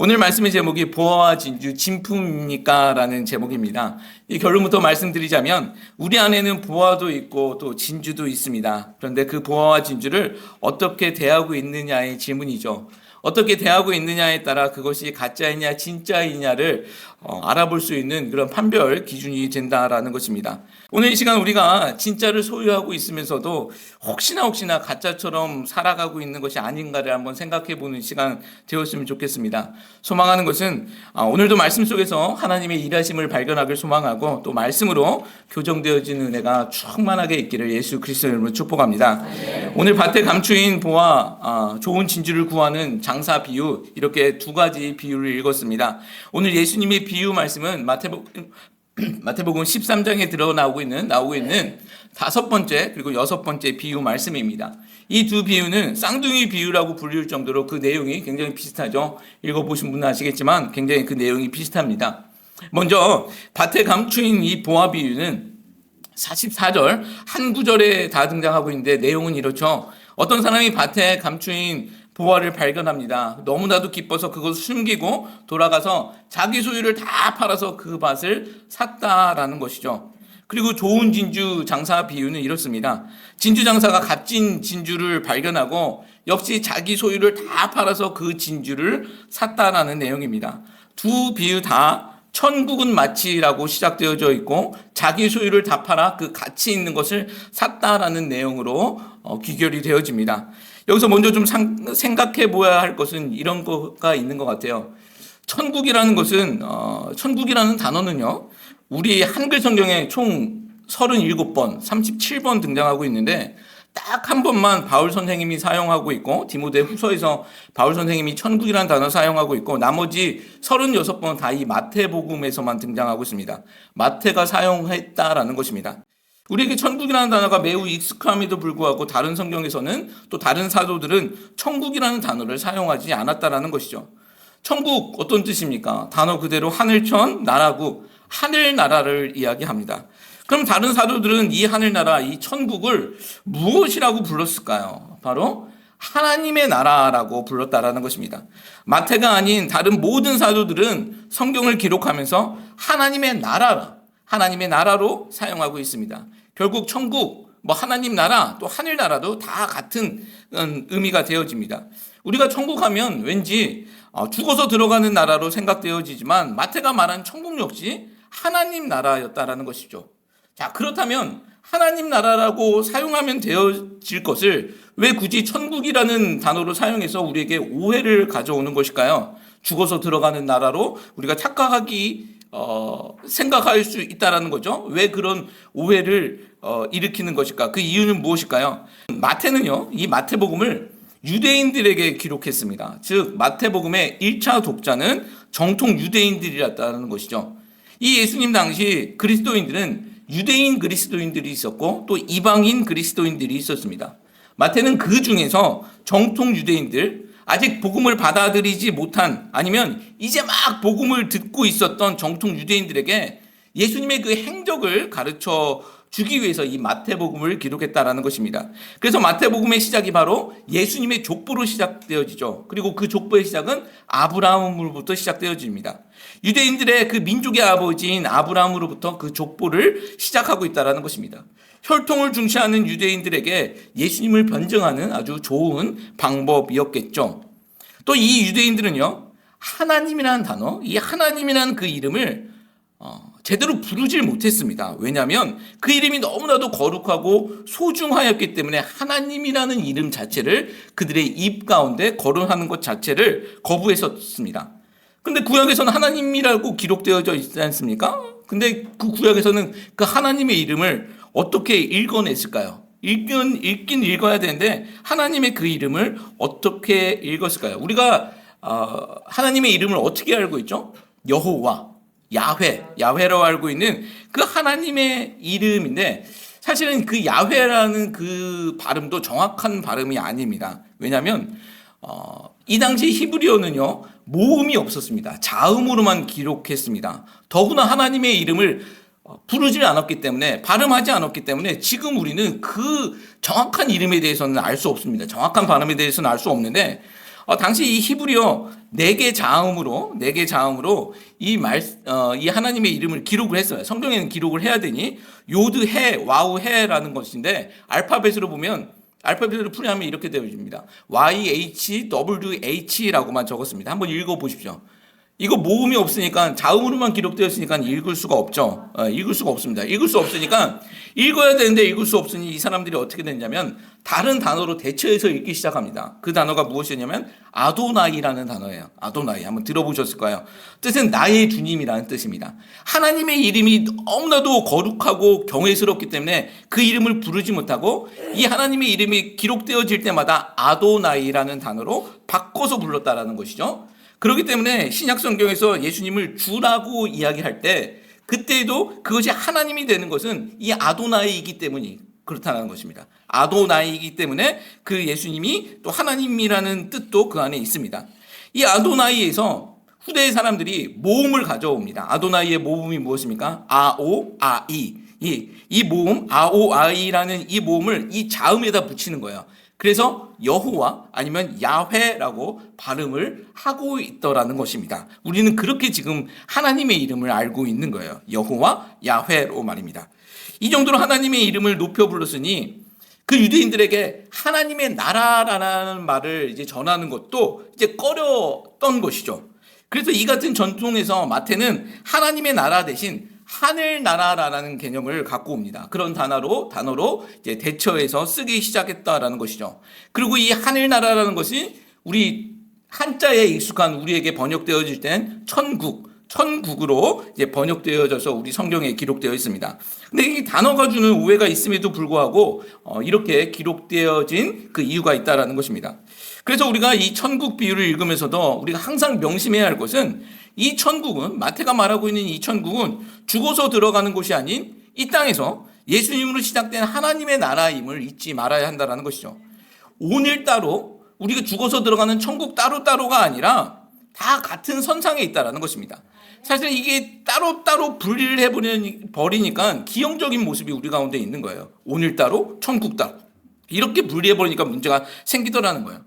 오늘 말씀의 제목이 보화와 진주 진품입니까? 라는 제목입니다. 이 결론부터 말씀드리자면 우리 안에는 보화도 있고 또 진주도 있습니다. 그런데 그 보화와 진주를 어떻게 대하고 있느냐의 질문이죠. 어떻게 대하고 있느냐에 따라 그것이 가짜이냐 진짜이냐를 알아볼 수 있는 그런 판별 기준이 된다라는 것입니다. 오늘 이 시간 우리가 진짜를 소유하고 있으면서도 혹시나 가짜처럼 살아가고 있는 것이 아닌가를 한번 생각해 보는 시간 되었으면 좋겠습니다. 소망하는 것은 오늘도 말씀 속에서 하나님의 일하심을 발견하길 소망하고 또 말씀으로 교정되어지는 은혜가 충만하게 있기를 예수 그리스도의 이름으로 축복합니다. 오늘 밭에 감추인 보화 좋은 진주를 구하는 장사 비유, 이렇게 두 가지 비유를 읽었습니다. 오늘 예수님의 비유 말씀은 마태복음 13장에 나오고 있는 다섯 번째 그리고 여섯 번째 비유 말씀입니다. 이 두 비유는 쌍둥이 비유라고 불릴 정도로 그 내용이 굉장히 비슷하죠. 읽어보신 분은 아시겠지만 굉장히 그 내용이 비슷합니다. 먼저 밭에 감추인 이 보화 비유는 44절 한 구절에 다 등장하고 있는데 내용은 이렇죠. 어떤 사람이 밭에 감추인 보화를 발견합니다. 너무나도 기뻐서 그것을 숨기고 돌아가서 자기 소유를 다 팔아서 그 밭을 샀다라는 것이죠. 그리고 좋은 진주 장사 비유는 이렇습니다. 진주 장사가 값진 진주를 발견하고 역시 자기 소유를 다 팔아서 그 진주를 샀다라는 내용입니다. 두 비유 다 천국은 마치라고 시작되어져 있고 자기 소유를 다 팔아 그 가치 있는 것을 샀다라는 내용으로 귀결이 되어집니다. 여기서 먼저 좀 생각해 보아야 할 것은 이런 거가 있는 것 같아요. 천국이라는 것은 천국이라는 단어는요. 우리 한글 성경에 총 37번, 37번 등장하고 있는데 딱 한 번만 바울 선생님이 사용하고 있고 디모데 후서에서 바울 선생님이 천국이라는 단어 사용하고 있고 나머지 36번 다 이 마태복음에서만 등장하고 있습니다. 마태가 사용했다라는 것입니다. 우리에게 천국이라는 단어가 매우 익숙함에도 불구하고 다른 성경에서는 또 다른 사도들은 천국이라는 단어를 사용하지 않았다라는 것이죠. 천국 어떤 뜻입니까? 단어 그대로 하늘천 나라고 하늘나라를 이야기합니다. 그럼 다른 사도들은 이 하늘나라, 이 천국을 무엇이라고 불렀을까요? 바로 하나님의 나라라고 불렀다라는 것입니다. 마태가 아닌 다른 모든 사도들은 성경을 기록하면서 하나님의 나라로 사용하고 있습니다. 결국 천국, 하나님 나라, 또 하늘나라도 다 같은 의미가 되어집니다. 우리가 천국 하면 왠지 죽어서 들어가는 나라로 생각되어지지만 마태가 말한 천국 역시 하나님 나라였다라는 것이죠. 자, 그렇다면 하나님 나라라고 사용하면 되어질 것을 왜 굳이 천국이라는 단어로 사용해서 우리에게 오해를 가져오는 것일까요? 죽어서 들어가는 나라로 우리가 생각할 수 있다라는 거죠. 왜 그런 오해를 일으키는 것일까? 그 이유는 무엇일까요? 마태는요, 이 마태복음을 유대인들에게 기록했습니다. 즉 마태복음의 1차 독자는 정통 유대인들이었다는 것이죠. 이 예수님 당시 그리스도인들은 유대인 그리스도인들이 있었고 또 이방인 그리스도인들이 있었습니다. 마태는 그 중에서 정통 유대인들, 아직 복음을 받아들이지 못한 아니면 이제 막 복음을 듣고 있었던 정통 유대인들에게 예수님의 그 행적을 가르쳐 주기 위해서 이 마태복음을 기록했다라는 것입니다. 그래서 마태복음의 시작이 바로 예수님의 족보로 시작되어지죠. 그리고 그 족보의 시작은 아브라함으로부터 시작되어집니다. 유대인들의 그 민족의 아버지인 아브라함으로부터 그 족보를 시작하고 있다라는 것입니다. 혈통을 중시하는 유대인들에게 예수님을 변증하는 아주 좋은 방법이었겠죠. 또 이 유대인들은요, 하나님이라는 단어, 이 하나님이라는 그 이름을 제대로 부르질 못했습니다. 왜냐하면 그 이름이 너무나도 거룩하고 소중하였기 때문에 하나님이라는 이름 자체를 그들의 입 가운데 거론하는 것 자체를 거부했었습니다. 근데 구약에서는 하나님이라고 기록되어져 있지 않습니까? 근데 그 구약에서는 그 하나님의 이름을 어떻게 읽어냈을까요? 읽긴 읽어야 되는데 하나님의 그 이름을 어떻게 읽었을까요? 우리가 하나님의 이름을 어떻게 알고 있죠? 여호와, 야훼라고 알고 있는 그 하나님의 이름인데 사실은 그 야훼라는 그 발음도 정확한 발음이 아닙니다. 왜냐하면 이 당시 히브리어는요 모음이 없었습니다. 자음으로만 기록했습니다. 더구나 하나님의 이름을 부르지 않았기 때문에, 발음하지 않았기 때문에 지금 우리는 그 정확한 이름에 대해서는 알 수 없습니다. 정확한 발음에 대해서는 알 수 없는데 당시 이 히브리어 네 개 자음으로 이 하나님의 이름을 기록을 했어요. 성경에는 기록을 해야 되니 요드 해, 와우 해라는 것인데 알파벳으로 풀이하면 이렇게 되어집니다. YHWH라고만 적었습니다. 한번 읽어보십시오. 이거 모음이 없으니까 자음으로만 기록되었으니까 읽을 수가 없죠. 읽을 수가 없습니다. 읽을 수 없으니까 읽어야 되는데 읽을 수 없으니 이 사람들이 어떻게 됐냐면 다른 단어로 대체해서 읽기 시작합니다. 그 단어가 무엇이냐면 아도나이라는 단어예요. 아도나이 한번 들어보셨을 거예요. 뜻은 나의 주님이라는 뜻입니다. 하나님의 이름이 너무나도 거룩하고 경외스럽기 때문에 그 이름을 부르지 못하고 이 하나님의 이름이 기록되어질 때마다 아도나이라는 단어로 바꿔서 불렀다라는 것이죠. 그렇기 때문에 신약 성경에서 예수님을 주라고 이야기할 때 그때도 그것이 하나님이 되는 것은 이 아도나이이기 때문이 그렇다는 것입니다. 아도나이이기 때문에 그 예수님이 또 하나님이라는 뜻도 그 안에 있습니다. 이 아도나이에서 후대의 사람들이 모음을 가져옵니다. 아도나이의 모음이 무엇입니까? 아오, 아이. 이 모음, 아오, 아이라는 이 모음을 이 자음에다 붙이는 거예요. 그래서 여호와 아니면 야훼라고 발음을 하고 있더라는 것입니다. 우리는 그렇게 지금 하나님의 이름을 알고 있는 거예요. 여호와 야훼로 말입니다. 이 정도로 하나님의 이름을 높여 불렀으니 그 유대인들에게 하나님의 나라라는 말을 이제 전하는 것도 이제 꺼렸던 것이죠. 그래서 이 같은 전통에서 마태는 하나님의 나라 대신 하늘나라라는 개념을 갖고 옵니다. 그런 단어로 이제 대처해서 쓰기 시작했다라는 것이죠. 그리고 이 하늘나라라는 것이 우리 한자에 익숙한 우리에게 번역되어질 땐 천국으로 이제 번역되어져서 우리 성경에 기록되어 있습니다. 근데 이 단어가 주는 오해가 있음에도 불구하고 이렇게 기록되어진 그 이유가 있다라는 것입니다. 그래서 우리가 이 천국 비유를 읽으면서도 우리가 항상 명심해야 할 것은 이 천국은 마태가 말하고 있는 이 천국은 죽어서 들어가는 곳이 아닌 이 땅에서 예수님으로 시작된 하나님의 나라임을 잊지 말아야 한다는 것이죠. 오늘따로 우리가 죽어서 들어가는 천국 따로따로가 아니라 다 같은 선상에 있다는 것입니다. 사실 이게 따로따로 분리를 해버리니까 기형적인 모습이 우리 가운데 있는 거예요. 오늘따로 천국 따로 이렇게 분리해버리니까 문제가 생기더라는 거예요.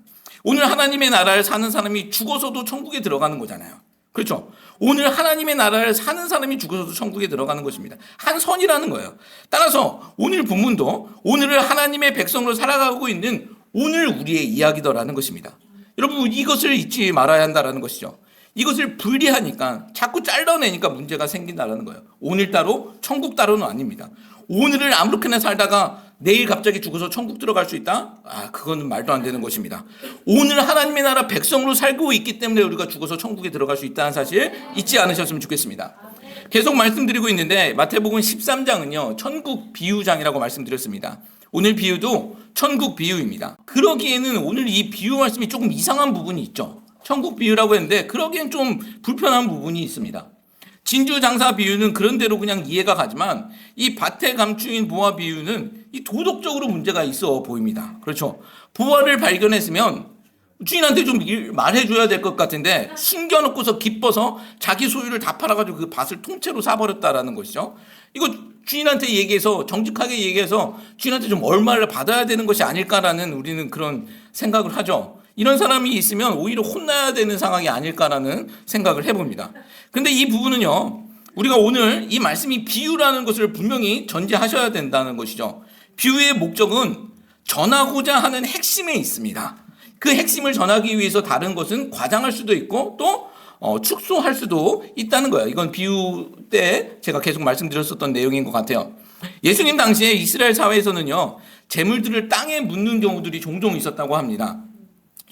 오늘 하나님의 나라를 사는 사람이 죽어서도 천국에 들어가는 거잖아요. 그렇죠? 오늘 하나님의 나라를 사는 사람이 죽어서도 천국에 들어가는 것입니다. 한 선이라는 거예요. 따라서 오늘 본문도 오늘을 하나님의 백성으로 살아가고 있는 오늘 우리의 이야기더라는 것입니다. 여러분 이것을 잊지 말아야 한다는 것이죠. 이것을 분리하니까 자꾸 잘라내니까 문제가 생긴다는 거예요. 오늘 따로 천국 따로는 아닙니다. 오늘을 아무렇게나 살다가 내일 갑자기 죽어서 천국 들어갈 수 있다? 그거는 말도 안 되는 것입니다. 오늘 하나님의 나라 백성으로 살고 있기 때문에 우리가 죽어서 천국에 들어갈 수 있다는 사실 잊지 않으셨으면 좋겠습니다. 계속 말씀드리고 있는데 마태복음 13장은요 천국 비유장이라고 말씀드렸습니다. 오늘 비유도 천국 비유입니다. 그러기에는 오늘 이 비유 말씀이 조금 이상한 부분이 있죠. 천국 비유라고 했는데 그러기엔 좀 불편한 부분이 있습니다. 진주 장사 비유는 그런대로 그냥 이해가 가지만 이 밭에 감추인 보화 비유는 이 도덕적으로 문제가 있어 보입니다. 그렇죠? 보화를 발견했으면 주인한테 좀 말해줘야 될 것 같은데 숨겨놓고서 기뻐서 자기 소유를 다 팔아가지고 그 밭을 통째로 사버렸다라는 것이죠. 이거 주인한테 얘기해서 정직하게 얘기해서 주인한테 좀 얼마를 받아야 되는 것이 아닐까라는 우리는 그런 생각을 하죠. 이런 사람이 있으면 오히려 혼나야 되는 상황이 아닐까라는 생각을 해봅니다. 근데 이 부분은요, 우리가 오늘 이 말씀이 비유라는 것을 분명히 전제하셔야 된다는 것이죠. 비유의 목적은 전하고자 하는 핵심에 있습니다. 그 핵심을 전하기 위해서 다른 것은 과장할 수도 있고 또 축소할 수도 있다는 거예요. 이건 비유 때 제가 계속 말씀드렸었던 내용인 것 같아요. 예수님 당시에 이스라엘 사회에서는요, 재물들을 땅에 묻는 경우들이 종종 있었다고 합니다.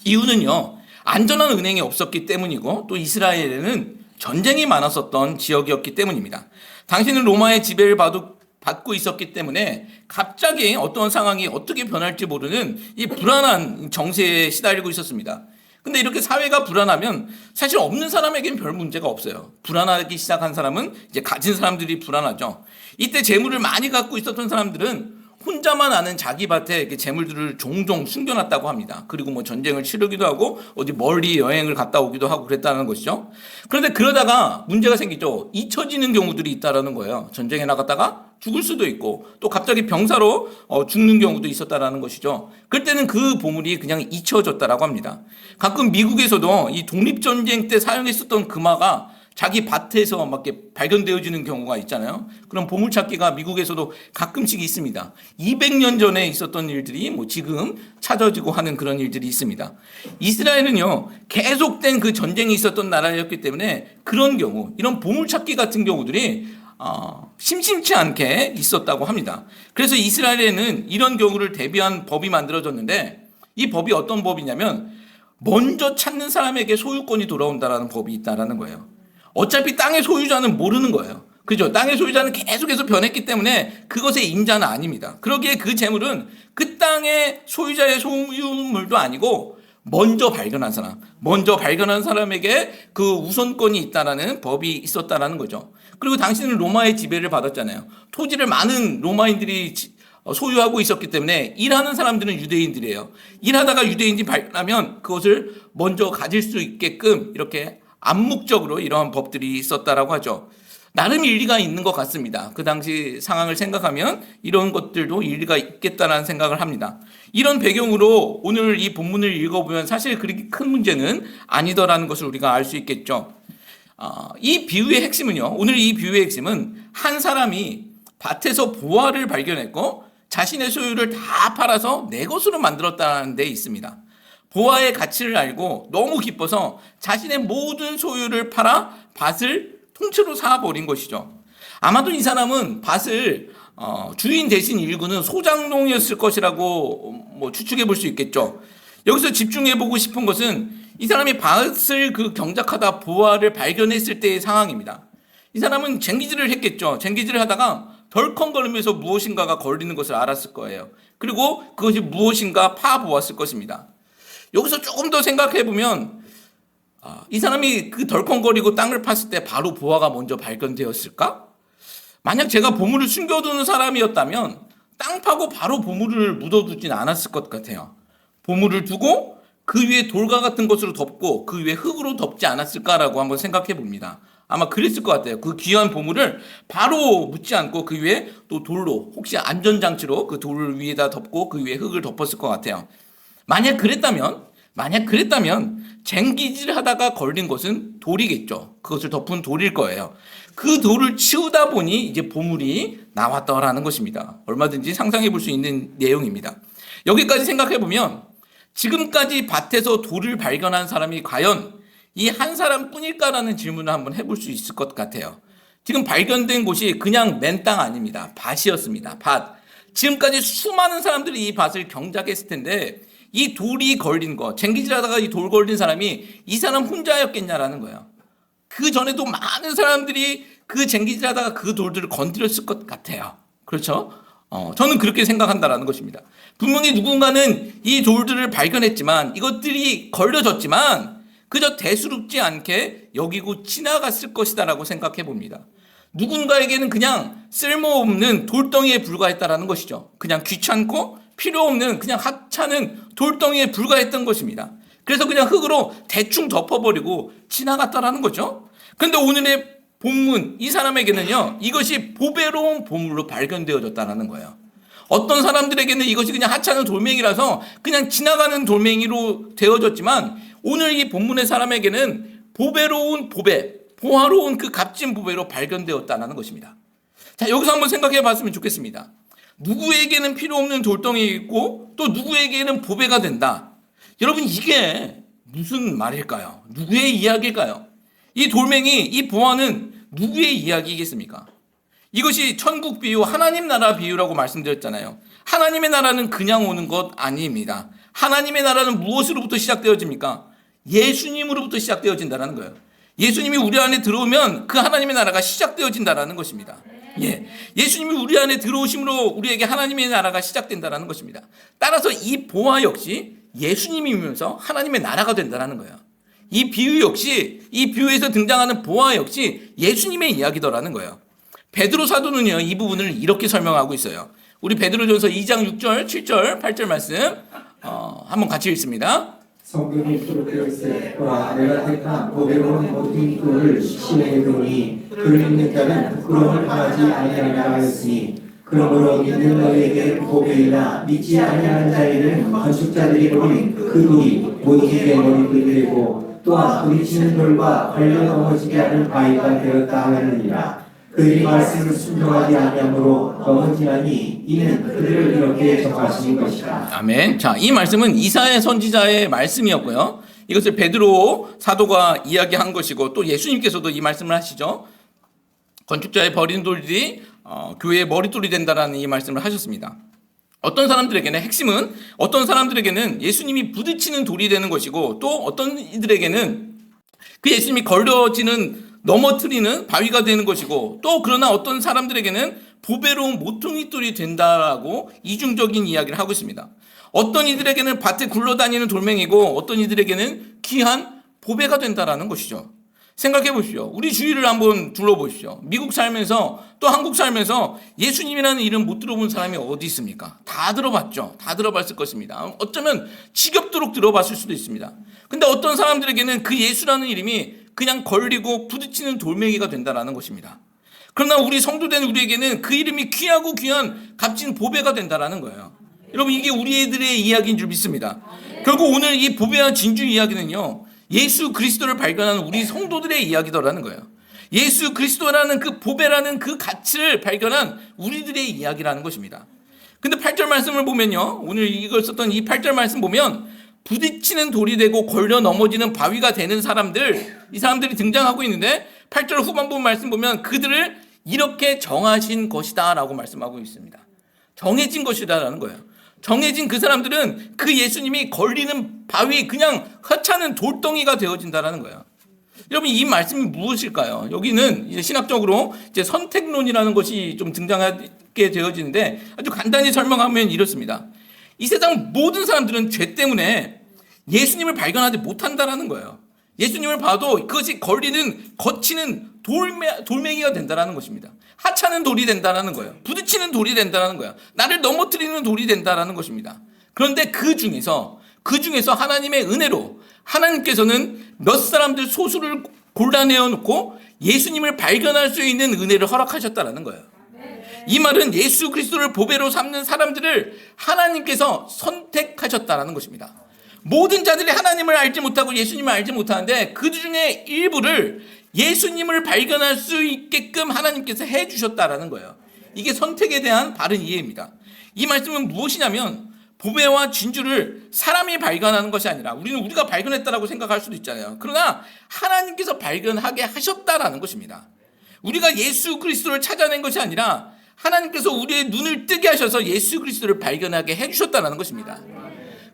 이유는요, 안전한 은행이 없었기 때문이고 또 이스라엘에는 전쟁이 많았었던 지역이었기 때문입니다. 당시는 로마의 지배를 받고 있었기 때문에 갑자기 어떤 상황이 어떻게 변할지 모르는 이 불안한 정세에 시달리고 있었습니다. 근데 이렇게 사회가 불안하면 사실 없는 사람에겐 별 문제가 없어요. 불안하기 시작한 사람은 이제 가진 사람들이 불안하죠. 이때 재물을 많이 갖고 있었던 사람들은 혼자만 아는 자기 밭에 이렇게 재물들을 종종 숨겨놨다고 합니다. 그리고 뭐 전쟁을 치르기도 하고 어디 멀리 여행을 갔다 오기도 하고 그랬다는 것이죠. 그런데 그러다가 문제가 생기죠. 잊혀지는 경우들이 있다라는 거예요. 전쟁에 나갔다가 죽을 수도 있고 또 갑자기 병사로 죽는 경우도 있었다라는 것이죠. 그럴 때는 그 보물이 그냥 잊혀졌다라고 합니다. 가끔 미국에서도 이 독립전쟁 때 사용했었던 금화가 자기 밭에서 막 이렇게 발견되어지는 경우가 있잖아요. 그런 보물찾기가 미국에서도 가끔씩 있습니다. 200년 전에 있었던 일들이 뭐 지금 찾아지고 하는 그런 일들이 있습니다. 이스라엘은요, 계속된 그 전쟁이 있었던 나라였기 때문에 그런 경우, 이런 보물찾기 같은 경우들이 심심치 않게 있었다고 합니다. 그래서 이스라엘에는 이런 경우를 대비한 법이 만들어졌는데 이 법이 어떤 법이냐면 먼저 찾는 사람에게 소유권이 돌아온다라는 법이 있다라는 거예요. 어차피 땅의 소유자는 모르는 거예요. 그죠? 땅의 소유자는 계속해서 변했기 때문에 그것의 임자는 아닙니다. 그러기에 그 재물은 그 땅의 소유자의 소유물도 아니고 먼저 발견한 사람에게 그 우선권이 있다라는 법이 있었다라는 거죠. 그리고 당시는 로마의 지배를 받았잖아요. 토지를 많은 로마인들이 소유하고 있었기 때문에 일하는 사람들은 유대인들이에요. 일하다가 유대인이 발견하면 그것을 먼저 가질 수 있게끔 이렇게 암묵적으로 이러한 법들이 있었다라고 하죠. 나름 일리가 있는 것 같습니다. 그 당시 상황을 생각하면 이런 것들도 일리가 있겠다라는 생각을 합니다. 이런 배경으로 오늘 이 본문을 읽어보면 사실 그렇게 큰 문제는 아니더라는 것을 우리가 알 수 있겠죠. 이 비유의 핵심은요. 오늘 이 비유의 핵심은 한 사람이 밭에서 보화를 발견했고 자신의 소유를 다 팔아서 내 것으로 만들었다는 데 있습니다. 보화의 가치를 알고 너무 기뻐서 자신의 모든 소유를 팔아 밭을 통째로 사버린 것이죠. 아마도 이 사람은 밭을 주인 대신 일구는 소장농이었을 것이라고 추측해 볼 수 있겠죠. 여기서 집중해 보고 싶은 것은 이 사람이 밭을 경작하다 보화를 발견했을 때의 상황입니다. 이 사람은 쟁기질을 했겠죠. 쟁기질을 하다가 덜컹거리면서 무엇인가가 걸리는 것을 알았을 거예요. 그리고 그것이 무엇인가 파보았을 것입니다. 여기서 조금 더 생각해 보면 이 사람이 그 덜컹거리고 땅을 팠을 때 바로 보화가 먼저 발견되었을까? 만약 제가 보물을 숨겨두는 사람이었다면 땅 파고 바로 보물을 묻어두진 않았을 것 같아요. 보물을 두고 그 위에 돌과 같은 것으로 덮고 그 위에 흙으로 덮지 않았을까라고 한번 생각해 봅니다. 아마 그랬을 것 같아요. 그 귀한 보물을 바로 묻지 않고 그 위에 또 돌로 혹시 안전장치로 그 돌 위에다 덮고 그 위에 흙을 덮었을 것 같아요. 만약 그랬다면 쟁기질 하다가 걸린 것은 돌이겠죠. 그것을 덮은 돌일 거예요. 그 돌을 치우다 보니 이제 보물이 나왔더라는 것입니다. 얼마든지 상상해 볼 수 있는 내용입니다. 여기까지 생각해 보면 지금까지 밭에서 돌을 발견한 사람이 과연 이 한 사람뿐일까라는 질문을 한번 해볼 수 있을 것 같아요. 지금 발견된 곳이 그냥 맨 땅 아닙니다. 밭이었습니다. 밭. 지금까지 수많은 사람들이 이 밭을 경작했을 텐데 이 돌이 걸린 거, 쟁기질하다가 이 돌 걸린 사람이 이 사람 혼자였겠냐라는 거예요. 그 전에도 많은 사람들이 그 쟁기질하다가 그 돌들을 건드렸을 것 같아요. 그렇죠? 저는 그렇게 생각한다라는 것입니다. 분명히 누군가는 이 돌들을 발견했지만 이것들이 걸려졌지만 그저 대수롭지 않게 여기고 지나갔을 것이다라고 생각해 봅니다. 누군가에게는 그냥 쓸모없는 돌덩이에 불과했다라는 것이죠. 그냥 귀찮고 필요 없는 그냥 하찮은 돌덩이에 불과했던 것입니다. 그래서 그냥 흙으로 대충 덮어버리고 지나갔다라는 거죠. 그런데 오늘의 본문 이 사람에게는요 이것이 보배로운 보물로 발견되어졌다는 거예요. 어떤 사람들에게는 이것이 그냥 하찮은 돌멩이라서 그냥 지나가는 돌멩이로 되어졌지만 오늘 이 본문의 사람에게는 보배로운 보배, 보화로운 그 값진 보배로 발견되었다는 것입니다. 자, 여기서 한번 생각해 봤으면 좋겠습니다. 누구에게는 필요 없는 돌덩이이고 또 누구에게는 보배가 된다. 여러분 이게 무슨 말일까요? 누구의 이야기일까요? 이 돌멩이, 이 보화는 누구의 이야기이겠습니까? 이것이 천국 비유, 하나님 나라 비유라고 말씀드렸잖아요. 하나님의 나라는 그냥 오는 것 아닙니다. 하나님의 나라는 무엇으로부터 시작되어집니까? 예수님으로부터 시작되어진다는 거예요. 예수님이 우리 안에 들어오면 그 하나님의 나라가 시작되어진다는 것입니다. 예수님이 우리 안에 들어오심으로 우리에게 하나님의 나라가 시작된다는 것입니다. 따라서 이 보화 역시 예수님이면서 하나님의 나라가 된다는 거예요. 이 비유 역시, 이 비유에서 등장하는 보화 역시 예수님의 이야기더라는 거예요. 베드로 사도는요 이 부분을 이렇게 설명하고 있어요. 우리 베드로전서 2장 6절, 7절, 8절 말씀 한번 같이 읽습니다. 성경에 기록되어 있으되 보라 내가 택한 보배로운 모든 돌을 시내에 두니 그를 믿는 자는 부끄러움을 당하지 아니하리라 하였으니 그러므로 믿는 너희에게 보배이나 믿지 아니하는 자에게는 건축자들이 버린 그 돌이 모퉁이의 머리들이 되고 또한 부딪히는 돌과 걸려 넘어지게 하는 바위가 되었다 하느니라. 그들이 말씀을 순종하지 아니하므로 넘어지나니 이는 그들을 이렇게 정하신 것이다. 아멘. 자, 이 말씀은 이사야 선지자의 말씀이었고요. 이것을 베드로 사도가 이야기한 것이고 또 예수님께서도 이 말씀을 하시죠. 건축자의 버린 돌들이 교회의 머릿돌이 된다라는 이 말씀을 하셨습니다. 어떤 사람들에게는 핵심은 어떤 사람들에게는 예수님이 부딪히는 돌이 되는 것이고 또 어떤 이들에게는 그 예수님이 걸려지는 넘어뜨리는 바위가 되는 것이고 또 그러나 어떤 사람들에게는 보배로운 모퉁이돌이 된다라고 이중적인 이야기를 하고 있습니다. 어떤 이들에게는 밭에 굴러다니는 돌멩이고 어떤 이들에게는 귀한 보배가 된다라는 것이죠. 생각해 보십시오. 우리 주위를 한번 둘러보십시오. 미국 살면서 또 한국 살면서 예수님이라는 이름 못 들어본 사람이 어디 있습니까? 다 들어봤죠. 다 들어봤을 것입니다. 어쩌면 지겹도록 들어봤을 수도 있습니다. 근데 어떤 사람들에게는 그 예수라는 이름이 그냥 걸리고 부딪히는 돌멩이가 된다라는 것입니다. 그러나 우리 성도된 우리에게는 그 이름이 귀하고 귀한 값진 보배가 된다라는 거예요. 여러분 이게 우리들의 이야기인 줄 믿습니다. 결국 오늘 이 보배와 진주 이야기는요. 예수 그리스도를 발견하는 우리 성도들의 이야기더라는 거예요. 예수 그리스도라는 그 보배라는 그 가치를 발견한 우리들의 이야기라는 것입니다. 근데 8절 말씀을 보면요. 오늘 이걸 썼던 이 8절 말씀 보면 부딪히는 돌이 되고 걸려 넘어지는 바위가 되는 사람들, 이 사람들이 등장하고 있는데 8절 후반부 말씀 보면 그들을 이렇게 정하신 것이다 라고 말씀하고 있습니다. 정해진 것이다라는 거예요. 정해진 그 사람들은 그 예수님이 걸리는 바위 그냥 하찮은 돌덩이가 되어진다라는 거예요. 여러분 이 말씀이 무엇일까요? 여기는 이제 신학적으로 이제 선택론이라는 것이 좀 등장하게 되어지는데 아주 간단히 설명하면 이렇습니다. 이 세상 모든 사람들은 죄 때문에 예수님을 발견하지 못한다라는 거예요. 예수님을 봐도 그것이 걸리는 거치는 돌멩이가 된다라는 것입니다. 하찮은 돌이 된다라는 거예요. 부딪히는 돌이 된다라는 거예요. 나를 넘어뜨리는 돌이 된다라는 것입니다. 그런데 그 중에서 하나님의 은혜로 하나님께서는 몇 사람들 소수를 골라내어 놓고 예수님을 발견할 수 있는 은혜를 허락하셨다라는 거예요. 이 말은 예수 그리스도를 보배로 삼는 사람들을 하나님께서 선택하셨다라는 것입니다. 모든 자들이 하나님을 알지 못하고 예수님을 알지 못하는데 그 중에 일부를 예수님을 발견할 수 있게끔 하나님께서 해주셨다라는 거예요. 이게 선택에 대한 바른 이해입니다. 이 말씀은 무엇이냐면 보배와 진주를 사람이 발견하는 것이 아니라 우리가 발견했다라고 생각할 수도 있잖아요. 그러나 하나님께서 발견하게 하셨다라는 것입니다. 우리가 예수 그리스도를 찾아낸 것이 아니라 하나님께서 우리의 눈을 뜨게 하셔서 예수 그리스도를 발견하게 해주셨다는 것입니다.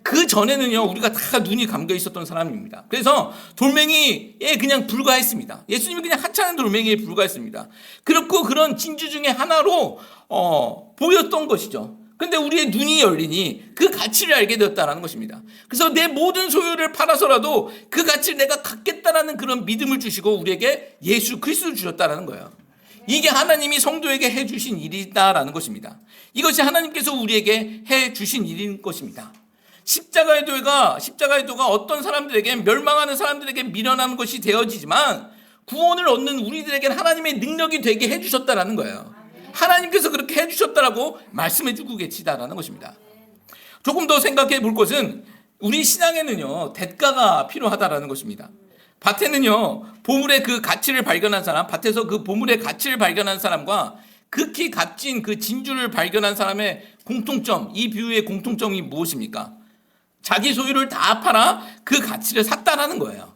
그 전에는요 우리가 다 눈이 감겨 있었던 사람입니다. 그래서 돌멩이에 그냥 불과했습니다. 예수님이 그냥 하찮은 돌멩이에 불과했습니다. 그렇고 그런 진주 중에 하나로 보였던 것이죠. 근데 우리의 눈이 열리니 그 가치를 알게 되었다는 것입니다. 그래서 내 모든 소유를 팔아서라도 그 가치를 내가 갖겠다라는 그런 믿음을 주시고 우리에게 예수 그리스도를 주셨다는 거예요. 이게 하나님이 성도에게 해주신 일이다라는 것입니다. 이것이 하나님께서 우리에게 해주신 일인 것입니다. 십자가의 도가 어떤 사람들에게 멸망하는 사람들에게 미련한 것이 되어지지만 구원을 얻는 우리들에게는 하나님의 능력이 되게 해주셨다라는 거예요. 하나님께서 그렇게 해주셨다라고 말씀해주고 계시다라는 것입니다. 조금 더 생각해 볼 것은 우리 신앙에는요 대가가 필요하다라는 것입니다. 밭에는요 보물의 그 가치를 발견한 사람, 밭에서 그 보물의 가치를 발견한 사람과 극히 값진 그 진주를 발견한 사람의 공통점, 이 비유의 공통점이 무엇입니까? 자기 소유를 다 팔아 그 가치를 샀다라는 거예요.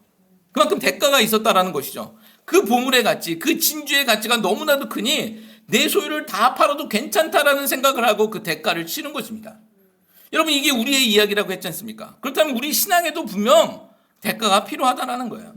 그만큼 대가가 있었다라는 것이죠. 그 보물의 가치, 그 진주의 가치가 너무나도 크니 내 소유를 다 팔아도 괜찮다라는 생각을 하고 그 대가를 치른 것입니다. 여러분 이게 우리의 이야기라고 했지 않습니까? 그렇다면 우리 신앙에도 분명 대가가 필요하다라는 거예요.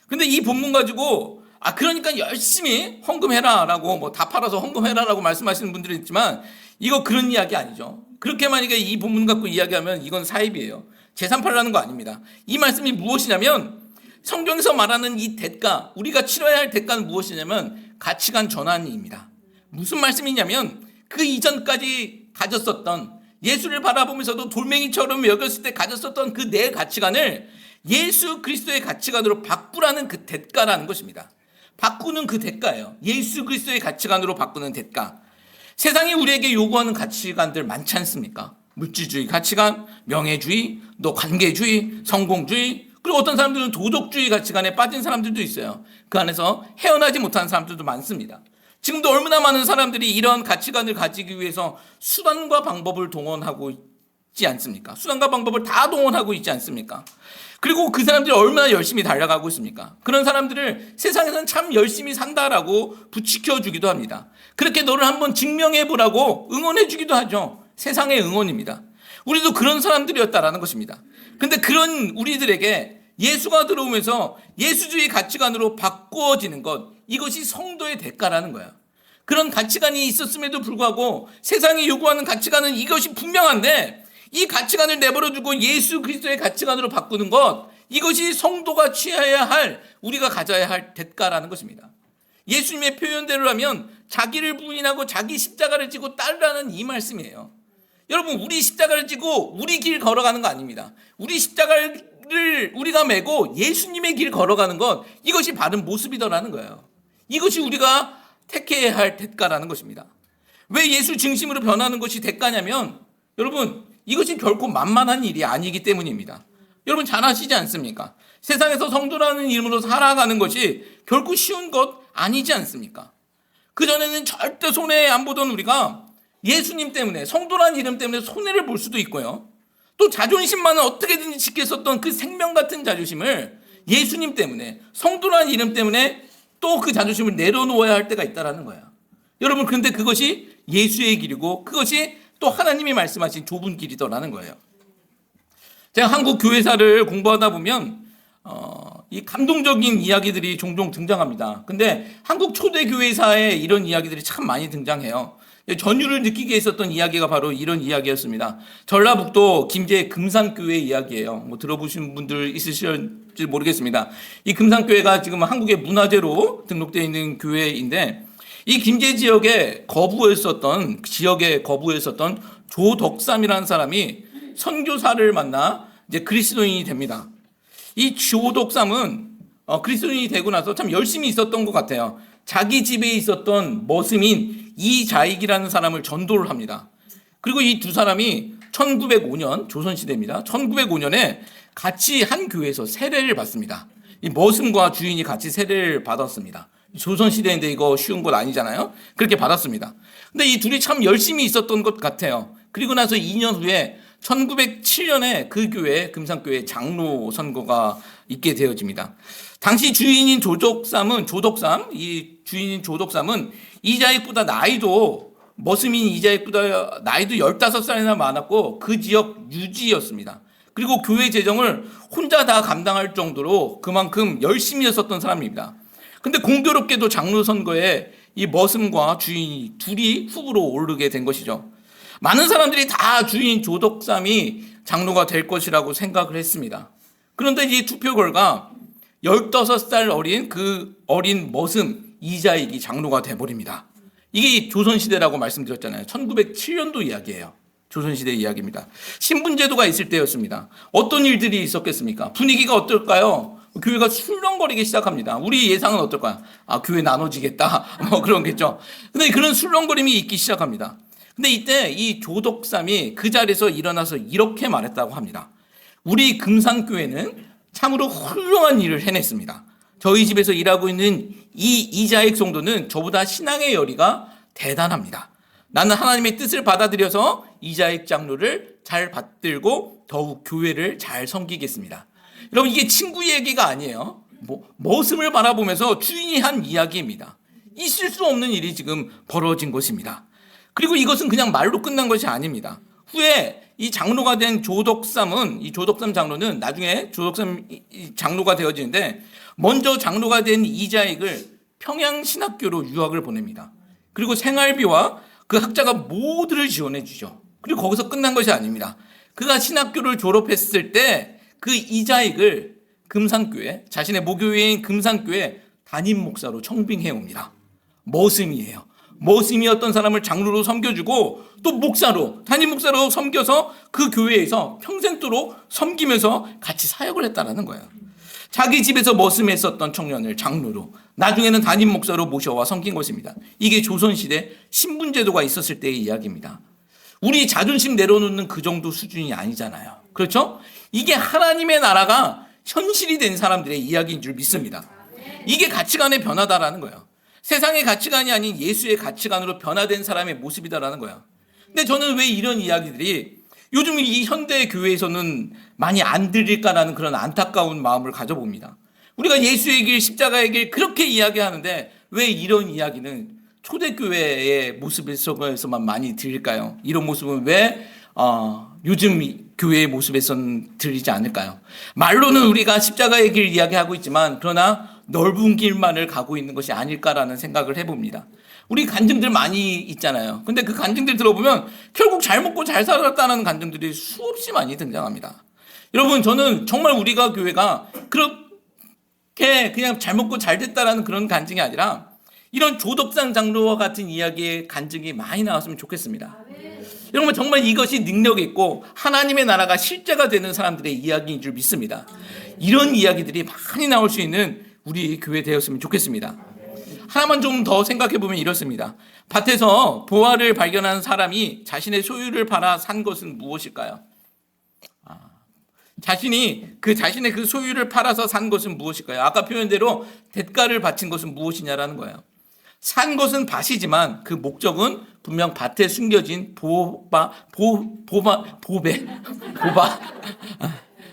근데 이 본문 가지고 그러니까 열심히 헌금해라라고 다 팔아서 헌금해라라고 말씀하시는 분들이 있지만 이거 그런 이야기 아니죠. 그렇게 만약에 이 본문 갖고 이야기하면 이건 사입이에요. 재산 팔라는 거 아닙니다. 이 말씀이 무엇이냐면 성경에서 말하는 이 대가, 우리가 치러야 할 대가는 무엇이냐면 가치관 전환입니다. 무슨 말씀이냐면 그 이전까지 가졌었던, 예수를 바라보면서도 돌멩이처럼 여겼을 때 가졌었던 그 내 가치관을 예수 그리스도의 가치관으로 바꾸라는 그 대가라는 것입니다. 바꾸는 그 대가예요. 예수 그리스도의 가치관으로 바꾸는 대가. 세상이 우리에게 요구하는 가치관들 많지 않습니까? 물질주의 가치관, 명예주의, 또 관계주의, 성공주의, 그리고 어떤 사람들은 도덕주의 가치관에 빠진 사람들도 있어요. 그 안에서 헤어나지 못하는 사람들도 많습니다. 지금도 얼마나 많은 사람들이 이런 가치관을 가지기 위해서 수단과 방법을 동원하고 있지 않습니까? 수단과 방법을 다 동원하고 있지 않습니까? 그리고 그 사람들이 얼마나 열심히 달려가고 있습니까? 그런 사람들을 세상에서는 참 열심히 산다라고 부추겨주기도 합니다. 그렇게 너를 한번 증명해보라고 응원해주기도 하죠. 세상의 응원입니다. 우리도 그런 사람들이었다라는 것입니다. 근데 그런 우리들에게 예수가 들어오면서 예수주의 가치관으로 바꾸어지는 것, 이것이 성도의 대가라는 거야. 그런 가치관이 있었음에도 불구하고 세상이 요구하는 가치관은 이것이 분명한데, 이 가치관을 내버려두고 예수 그리스도의 가치관으로 바꾸는 것, 이것이 성도가 취해야 할, 우리가 가져야 할 대가라는 것입니다. 예수님의 표현대로라면 자기를 부인하고 자기 십자가를 지고 따르라는 이 말씀이에요. 여러분, 우리 십자가를 지고 우리 길 걸어가는 거 아닙니다. 우리 십자가를 우리가 메고 예수님의 길 걸어가는 것, 이것이 바른 모습이더라는 거예요. 이것이 우리가 택해야 할 대가라는 것입니다. 왜 예수 중심으로 변하는 것이 대가냐면, 여러분, 이것이 결코 만만한 일이 아니기 때문입니다. 여러분 잘 아시지 않습니까? 세상에서 성도라는 이름으로 살아가는 것이 결코 쉬운 것 아니지 않습니까? 그전에는 절대 손해 안 보던 우리가 예수님 때문에, 성도라는 이름 때문에 손해를 볼 수도 있고요. 또 자존심만은 어떻게든지 지켰었던 그 생명 같은 자존심을 예수님 때문에, 성도라는 이름 때문에 또 그 자존심을 내려놓아야 할 때가 있다는 거예요. 여러분, 근데 그것이 예수의 길이고 그것이 또 하나님이 말씀하신 좁은 길이더라는 거예요. 제가 한국 교회사를 공부하다 보면 이 감동적인 이야기들이 종종 등장합니다. 근데 한국 초대 교회사에 이런 이야기들이 참 많이 등장해요. 전율을 느끼게 했었던 이야기가 바로 이런 이야기였습니다. 전라북도 김제 금산교회 이야기예요. 뭐 들어보신 분들 있으실지 모르겠습니다. 이 금산교회가 지금 한국의 문화재로 등록되어 있는 교회인데, 이 김제 지역에 거부했었던 조덕삼이라는 사람이 선교사를 만나 이제 그리스도인이 됩니다. 이 조덕삼은 그리스도인이 되고 나서 참 열심히 있었던 것 같아요. 자기 집에 있었던 머슴인 이자익이라는 사람을 전도를 합니다. 그리고 이 두 사람이 1905년, 조선시대입니다. 1905년에 같이 한 교회에서 세례를 받습니다. 이 머슴과 주인이 같이 세례를 받았습니다. 조선시대인데 이거 쉬운 것 아니잖아요. 그렇게 받았습니다. 근데 이 둘이 참 열심히 있었던 것 같아요. 그리고 나서 2년 후에 1907년에 그 교회, 금산교회 장로 선거가 있게 되어집니다. 당시 주인인 조덕삼은 이자익보다 머슴인 이자익보다 나이도 15살이나 많았고 그 지역 유지였습니다. 그리고 교회 재정을 혼자 다 감당할 정도로 그만큼 열심히 했었던 사람입니다. 근데 공교롭게도 장로 선거에 이 머슴과 주인이 둘이 후보로 오르게 된 것이죠. 많은 사람들이 다 주인 조덕삼이 장로가 될 것이라고 생각을 했습니다. 그런데 이 투표 결과 15살 어린 머슴 이자익이 장로가 돼버립니다. 이게 조선시대라고 말씀드렸잖아요. 1907년도 이야기예요. 조선시대 이야기입니다. 신분제도가 있을 때였습니다. 어떤 일들이 있었겠습니까? 분위기가 어떨까요? 교회가 술렁거리기 시작합니다. 우리 예상은 어떨까요? 교회 나눠지겠다. 뭐 그런겠죠. 근데 그런 술렁거림이 있기 시작합니다. 근데 이때 이 조덕삼이 그 자리에서 일어나서 이렇게 말했다고 합니다. 우리 금산교회는 참으로 훌륭한 일을 해냈습니다. 저희 집에서 일하고 있는 이 이자익 성도는 저보다 신앙의 열의가 대단합니다. 나는 하나님의 뜻을 받아들여서 이자익 장로를 잘 받들고 더욱 교회를 잘 섬기겠습니다. 여러분, 이게 친구 얘기가 아니에요. 머슴을 바라보면서 주인이 한 이야기입니다. 있을 수 없는 일이 지금 벌어진 것입니다. 그리고 이것은 그냥 말로 끝난 것이 아닙니다. 후에 이 장로가 된 이 조덕삼 장로는 나중에 조덕삼 장로가 되어지는데, 먼저 장로가 된 이자익을 평양신학교로 유학을 보냅니다. 그리고 생활비와 그 학자가 모두를 지원해 주죠. 그리고 거기서 끝난 것이 아닙니다. 그가 신학교를 졸업했을 때 그 이자익을 금산교회, 자신의 모교회인 금산교회 담임 목사로 청빙해 옵니다. 머슴이에요. 머슴이 어떤 사람을 장로로 섬겨주고 또 목사로, 담임 목사로 섬겨서 그 교회에서 평생도록 섬기면서 같이 사역을 했다라는 거예요. 자기 집에서 머슴했었던 청년을 장로로, 나중에는 담임 목사로 모셔와 섬긴 것입니다. 이게 조선시대 신분제도가 있었을 때의 이야기입니다. 우리 자존심 내려놓는 그 정도 수준이 아니잖아요. 그렇죠? 이게 하나님의 나라가 현실이 된 사람들의 이야기인 줄 믿습니다. 이게 가치관의 변화다라는 거예요. 세상의 가치관이 아닌 예수의 가치관으로 변화된 사람의 모습이다라는 거예요. 근데 저는 왜 이런 이야기들이 요즘 이 현대 교회에서는 많이 안 들릴까라는 그런 안타까운 마음을 가져봅니다. 우리가 예수의 길, 십자가의 길 그렇게 이야기하는데 왜 이런 이야기는 초대교회의 모습에서만 많이 들릴까요? 이런 모습은 왜 요즘 교회의 모습에서는 들리지 않을까요? 말로는 우리가 십자가의 길 이야기하고 있지만 그러나 넓은 길만을 가고 있는 것이 아닐까라는 생각을 해봅니다. 우리 간증들 많이 있잖아요. 근데 그 간증들 들어보면 결국 잘 먹고 잘 살았다는 간증들이 수없이 많이 등장합니다. 여러분, 저는 정말 우리가 교회가 그렇게 그냥 잘 먹고 잘 됐다라는 그런 간증이 아니라 이런 조덕상 장로와 같은 이야기의 간증이 많이 나왔으면 좋겠습니다. 여러분, 정말 이것이 능력 있고 하나님의 나라가 실제가 되는 사람들의 이야기인 줄 믿습니다. 이런 이야기들이 많이 나올 수 있는 우리 교회 되었으면 좋겠습니다. 하나만 좀 더 생각해 보면 이렇습니다. 밭에서 보화를 발견한 사람이 자신의 소유를 팔아 산 것은 무엇일까요? 자신의 그 소유를 팔아서 산 것은 무엇일까요? 아까 표현대로 대가를 바친 것은 무엇이냐라는 거예요. 산 것은 밭이지만 그 목적은 분명 밭에 숨겨진 보배.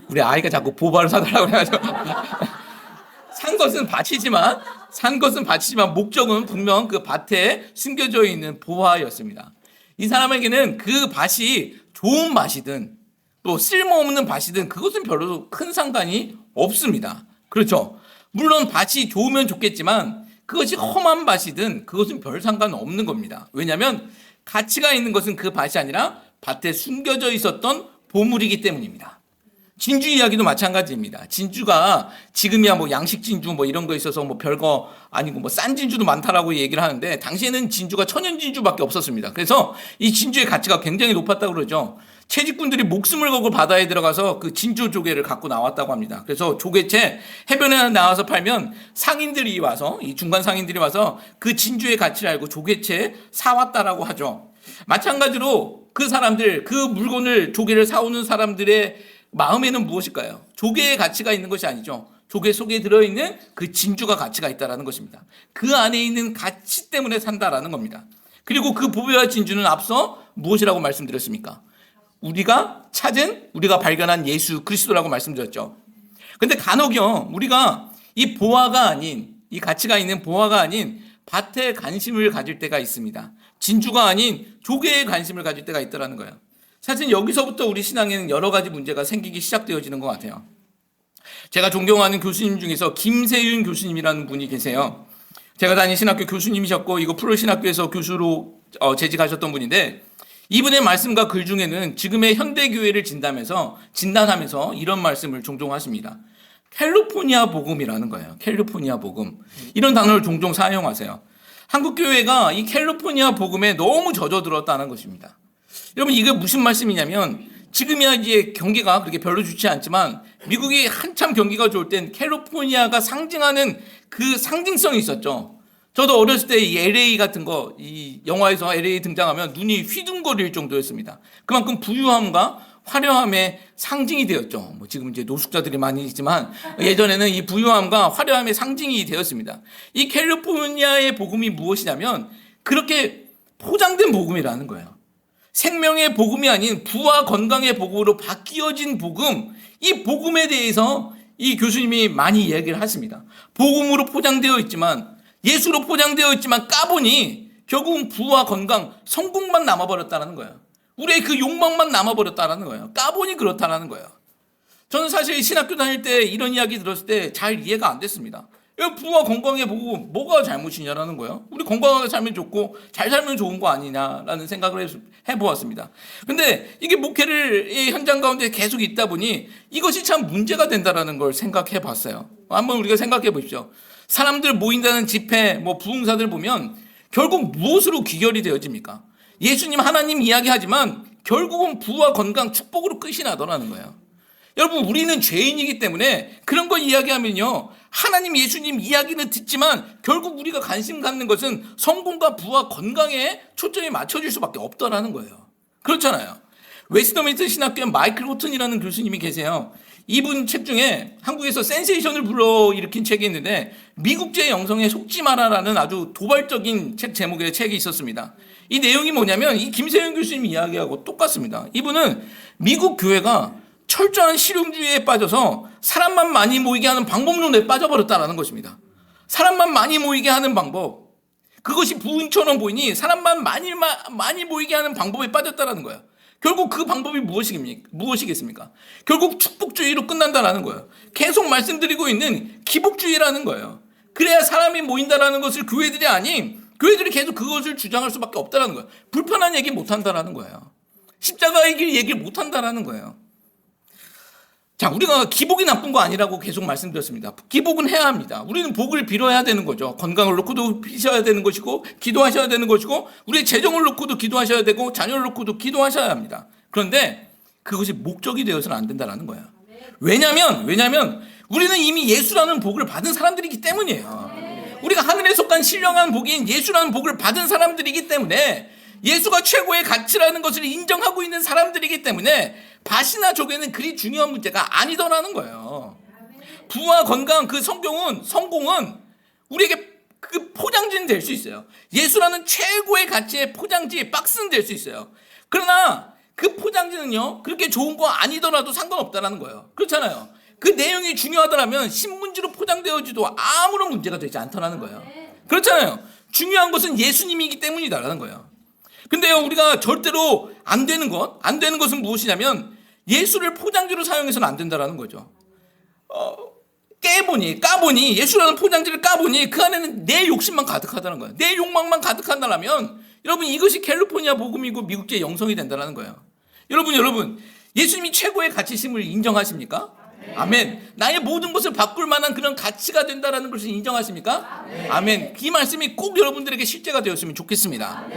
우리 아이가 자꾸 보바를 사달라고 해가지고. 산 것은 밭이지만 목적은 분명 그 밭에 숨겨져 있는 보화였습니다. 이 사람에게는 그 밭이 좋은 밭이든 또 쓸모없는 밭이든 그것은 별로 큰 상관이 없습니다. 그렇죠? 물론 밭이 좋으면 좋겠지만 그것이 험한 밭이든 그것은 별 상관없는 겁니다. 왜냐하면 가치가 있는 것은 그 밭이 아니라 밭에 숨겨져 있었던 보물이기 때문입니다. 진주 이야기도 마찬가지입니다. 진주가 지금이야 뭐 양식 진주 뭐 이런 거 있어서 뭐 별거 아니고 뭐 싼 진주도 많다라고 얘기를 하는데 당시에는 진주가 천연 진주밖에 없었습니다. 그래서 이 진주의 가치가 굉장히 높았다고 그러죠. 채집꾼들이 목숨을 걸고 바다에 들어가서 그 진주 조개를 갖고 나왔다고 합니다. 그래서 조개채 해변에 나와서 팔면 상인들이 와서 이 중간 상인들이 와서 그 진주의 가치를 알고 조개채 사왔다라고 하죠. 마찬가지로 그 사람들 그 물건을 조개를 사오는 사람들의 마음에는 무엇일까요? 조개의 가치가 있는 것이 아니죠. 조개 속에 들어있는 그 진주가 가치가 있다라는 것입니다. 그 안에 있는 가치 때문에 산다라는 겁니다. 그리고 그 보배와 진주는 앞서 무엇이라고 말씀드렸습니까? 우리가 발견한 예수 그리스도라고 말씀드렸죠. 근데 간혹요, 우리가 이 보화가 아닌, 이 가치가 있는 보화가 아닌 밭에 관심을 가질 때가 있습니다. 진주가 아닌 조개에 관심을 가질 때가 있다라는 거예요. 사실 여기서부터 우리 신앙에는 여러 가지 문제가 생기기 시작되어지는 것 같아요. 제가 존경하는 교수님 중에서 김세윤 교수님이라는 분이 계세요. 제가 다닌 신학교 교수님이셨고 이거 프로 신학교에서 교수로 재직하셨던 분인데 이분의 말씀과 글 중에는 지금의 현대교회를 진단하면서 이런 말씀을 종종 하십니다. 캘리포니아 복음이라는 거예요. 캘리포니아 복음. 이런 단어를 종종 사용하세요. 한국교회가 이 캘리포니아 복음에 너무 젖어들었다는 것입니다. 여러분, 이게 무슨 말씀이냐면 지금이야 이제 경기가 그렇게 별로 좋지 않지만 미국이 한참 경기가 좋을 땐 캘리포니아가 상징하는 그 상징성이 있었죠. 저도 어렸을 때 이 LA 같은 거, 이 영화에서 LA 등장하면 눈이 휘둥거릴 정도였습니다. 그만큼 부유함과 화려함의 상징이 되었죠. 뭐 지금 이제 노숙자들이 많이 있지만 예전에는 이 부유함과 화려함의 상징이 되었습니다. 이 캘리포니아의 복음이 무엇이냐면 그렇게 포장된 복음이라는 거예요. 생명의 복음이 아닌 부와 건강의 복음으로 바뀌어진 복음, 이 복음에 대해서 이 교수님이 많이 이야기를 하십니다. 복음으로 포장되어 있지만, 예수로 포장되어 있지만 까보니 결국은 부와 건강, 성공만 남아버렸다는 거예요. 우리의 그 욕망만 남아버렸다는 거예요. 까보니 그렇다는 거예요. 저는 사실 신학교 다닐 때 이런 이야기 들었을 때 잘 이해가 안 됐습니다. 부와 건강에 보고 뭐가 잘못이냐라는 거예요. 우리 건강하게 살면 좋고 잘 살면 좋은 거 아니냐라는 생각을 해보았습니다. 근데 이게 목회를 이 현장 가운데 계속 있다 보니 이것이 참 문제가 된다라는 걸 생각해 봤어요. 한번 우리가 생각해 보십시오. 사람들 모인다는 집회, 부흥사들 보면 결국 무엇으로 귀결이 되어집니까? 예수님 하나님 이야기하지만 결국은 부와 건강 축복으로 끝이 나더라는 거예요. 여러분, 우리는 죄인이기 때문에 그런 거 이야기하면요, 하나님 예수님 이야기는 듣지만 결국 우리가 관심 갖는 것은 성공과 부와 건강에 초점이 맞춰질 수밖에 없더라는 거예요. 그렇잖아요. 웨스터민스터 신학교에 마이클 호튼이라는 교수님이 계세요. 이분 책 중에 한국에서 센세이션을 불러일으킨 책이 있는데 미국제 영성에 속지 마라라는 아주 도발적인 책 제목의 책이 있었습니다. 이 내용이 뭐냐면 이 김세윤 교수님 이야기하고 똑같습니다. 이분은 미국 교회가 철저한 실용주의에 빠져서 사람만 많이 모이게 하는 방법론에 빠져버렸다는 것입니다. 사람만 많이 모이게 하는 방법, 그것이 부흥처럼 보이니 사람만 많이 모이게 하는 방법에 빠졌다는 거예요. 결국 그 방법이 무엇이겠습니까? 결국 축복주의로 끝난다는 거예요. 계속 말씀드리고 있는 기복주의라는 거예요. 그래야 사람이 모인다는 것을 교회들이 아닌 교회들이 계속 그것을 주장할 수밖에 없다는 거예요. 불편한 얘기 못한다는 거예요. 십자가의 길 얘기를 못한다는 거예요. 자, 우리가 기복이 나쁜 거 아니라고 계속 말씀드렸습니다. 기복은 해야 합니다. 우리는 복을 빌어야 되는 거죠. 건강을 놓고도 비셔야 되는 것이고 기도하셔야 되는 것이고 우리의 재정을 놓고도 기도하셔야 되고 자녀를 놓고도 기도하셔야 합니다. 그런데 그것이 목적이 되어서는 안 된다는 거예요. 왜냐하면 우리는 이미 예수라는 복을 받은 사람들이기 때문이에요. 우리가 하늘에 속한 신령한 복인 예수라는 복을 받은 사람들이기 때문에 예수가 최고의 가치라는 것을 인정하고 있는 사람들이기 때문에 밭이나 조개는 그리 중요한 문제가 아니더라는 거예요. 부와 건강, 그 성공은 우리에게 그 포장지는 될 수 있어요. 예수라는 최고의 가치의 포장지, 박스는 될 수 있어요. 그러나 그 포장지는요, 그렇게 좋은 거 아니더라도 상관없다는 거예요. 그렇잖아요. 그 내용이 중요하더라면 신문지로 포장되어지도 아무런 문제가 되지 않더라는 거예요. 그렇잖아요. 중요한 것은 예수님이기 때문이다라는 거예요. 근데요, 우리가 절대로 안 되는 것은 무엇이냐면 예수를 포장지로 사용해서는 안 된다라는 거죠. 까보니 예수라는 포장지를 까보니 그 안에는 내 욕심만 가득하다는 거예요. 내 욕망만 가득한다면 여러분, 이것이 캘리포니아 복음이고 미국제 영성이 된다는 거예요. 여러분, 예수님이 최고의 가치심을 인정하십니까? 아멘. 나의 모든 것을 바꿀 만한 그런 가치가 된다는 것을 인정하십니까? 아멘. 이 말씀이 꼭 여러분들에게 실제가 되었으면 좋겠습니다.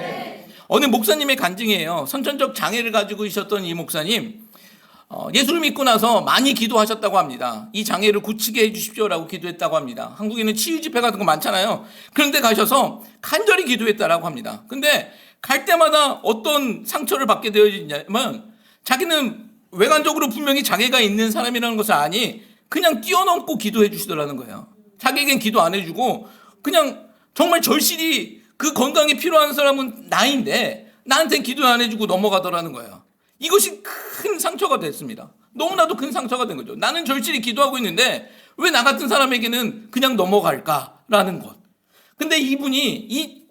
어느 목사님의 간증이에요. 선천적 장애를 가지고 있었던 이 목사님, 예수를 믿고 나서 많이 기도하셨다고 합니다. 이 장애를 고치게 해주십시오라고 기도했다고 합니다. 한국에는 치유 집회 같은 거 많잖아요. 그런데 가셔서 간절히 기도했다라고 합니다. 근데 갈 때마다 어떤 상처를 받게 되어지냐면 자기는 외관적으로 분명히 장애가 있는 사람이라는 것을 아니 그냥 뛰어넘고 기도해 주시더라는 거예요. 자기에겐 기도 안 해주고 그냥 정말 절실히 그 건강이 필요한 사람은 나인데 나한테는 기도 안 해주고 넘어가더라는 거예요. 이것이 큰 상처가 됐습니다. 너무나도 큰 상처가 된 거죠. 나는 절실히 기도하고 있는데 왜 나 같은 사람에게는 그냥 넘어갈까라는 것. 근데 이분이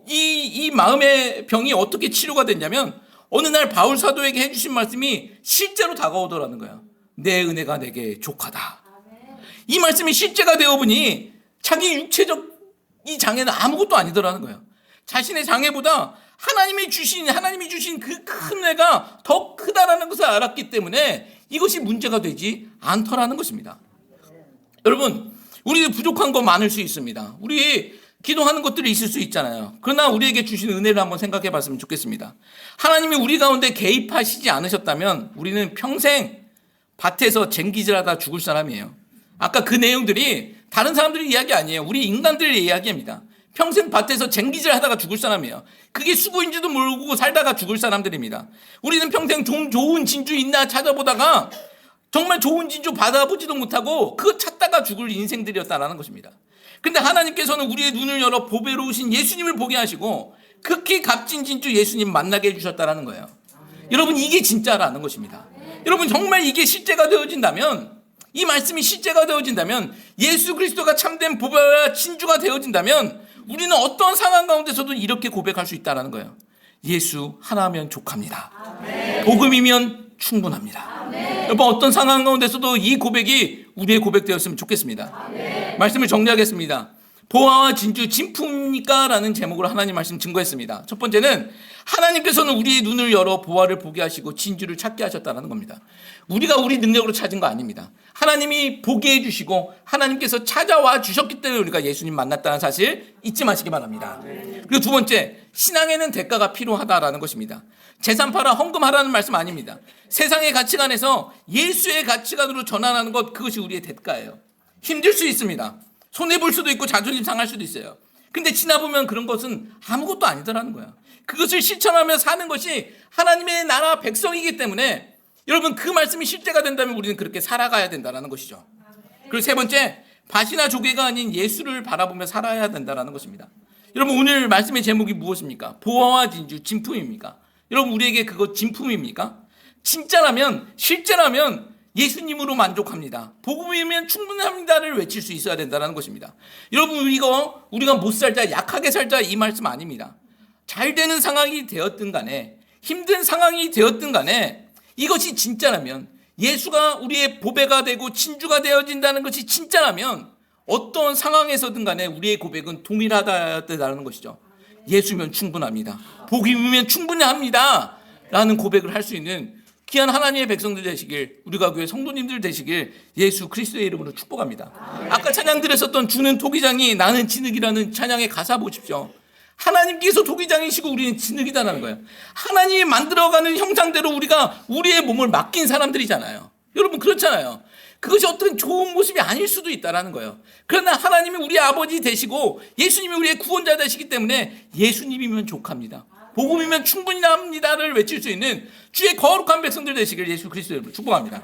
이 마음의 병이 어떻게 치료가 됐냐면 어느 날 바울 사도에게 해주신 말씀이 실제로 다가오더라는 거예요. 내 은혜가 내게 족하다. 이 말씀이 실제가 되어보니 자기 육체적 이 장애는 아무것도 아니더라는 거예요. 자신의 장애보다 하나님이 주신 그 큰 은혜가 더 크다라는 것을 알았기 때문에 이것이 문제가 되지 않더라는 것입니다. 여러분, 우리 부족한 거 많을 수 있습니다. 우리 기도하는 것들이 있을 수 있잖아요. 그러나 우리에게 주신 은혜를 한번 생각해 봤으면 좋겠습니다. 하나님이 우리 가운데 개입하시지 않으셨다면 우리는 평생 밭에서 쟁기질하다 죽을 사람이에요. 아까 그 내용들이 다른 사람들의 이야기 아니에요. 우리 인간들의 이야기입니다. 평생 밭에서 쟁기질 하다가 죽을 사람이에요. 그게 수고인지도 모르고 살다가 죽을 사람들입니다. 우리는 평생 좋은 진주 있나 찾아보다가 정말 좋은 진주 받아보지도 못하고 그거 찾다가 죽을 인생들이었다라는 것입니다. 근데 하나님께서는 우리의 눈을 열어 보배로우신 예수님을 보게 하시고 극히 값진 진주 예수님 만나게 해주셨다라는 거예요. 여러분, 이게 진짜라는 것입니다. 여러분, 정말 이게 실제가 되어진다면, 이 말씀이 실제가 되어진다면, 예수 그리스도가 참된 보배와 진주가 되어진다면 우리는 어떤 상황 가운데서도 이렇게 고백할 수 있다는 거예요. 예수 하나면 족합니다. 복음이면 충분합니다. 여러분, 어떤 상황 가운데서도 이 고백이 우리의 고백되었으면 좋겠습니다. 말씀을 정리하겠습니다. 보화와 진주 진품입니까? 라는 제목으로 하나님 말씀 증거했습니다. 첫 번째는 하나님께서는 우리의 눈을 열어 보화를 보게 하시고 진주를 찾게 하셨다는 겁니다. 우리가 우리 능력으로 찾은 거 아닙니다. 하나님이 보게 해주시고 하나님께서 찾아와 주셨기 때문에 우리가 예수님 만났다는 사실 잊지 마시기 바랍니다. 그리고 두 번째, 신앙에는 대가가 필요하다라는 것입니다. 재산 팔아 헌금하라는 말씀 아닙니다. 세상의 가치관에서 예수의 가치관으로 전환하는 것, 그것이 우리의 대가예요. 힘들 수 있습니다. 손해볼 수도 있고 자존심 상할 수도 있어요. 근데 지나보면 그런 것은 아무것도 아니더라는 거야. 그것을 실천하며 사는 것이 하나님의 나라 백성이기 때문에 여러분, 그 말씀이 실제가 된다면 우리는 그렇게 살아가야 된다는 것이죠. 그리고 세 번째, 밭이나 조개가 아닌 예수를 바라보며 살아야 된다는 것입니다. 여러분, 오늘 말씀의 제목이 무엇입니까? 보화와 진주, 진품입니까? 여러분, 우리에게 그거 진품입니까? 진짜라면, 실제라면 예수님으로 만족합니다. 복음이면 충분합니다를 외칠 수 있어야 된다는 것입니다. 여러분, 우리가 못 살자, 약하게 살자, 이 말씀 아닙니다. 잘 되는 상황이 되었든 간에 힘든 상황이 되었든 간에 이것이 진짜라면, 예수가 우리의 보배가 되고 진주가 되어진다는 것이 진짜라면 어떤 상황에서든 간에 우리의 고백은 동일하다는 것이죠. 예수면 충분합니다. 복음이면 충분합니다 라는 고백을 할 수 있는 귀한 하나님의 백성들 되시길, 우리가 교회 성도님들 되시길 예수 그리스도의 이름으로 축복합니다. 아까 찬양 드렸었던 주는 토기장이 나는 진흙이라는 찬양의 가사 보십시오. 하나님께서 토기장이시고 우리는 진흙이다라는 거예요. 하나님이 만들어가는 형상대로 우리가 우리의 몸을 맡긴 사람들이잖아요. 여러분, 그렇잖아요. 그것이 어떤 좋은 모습이 아닐 수도 있다는 거예요. 그러나 하나님이 우리의 아버지 되시고 예수님이 우리의 구원자 되시기 때문에 예수님이면 족합니다. 복음이면 충분합니다를 외칠 수 있는 주의 거룩한 백성들 되시길 예수 그리스도의 이름으로 축복합니다.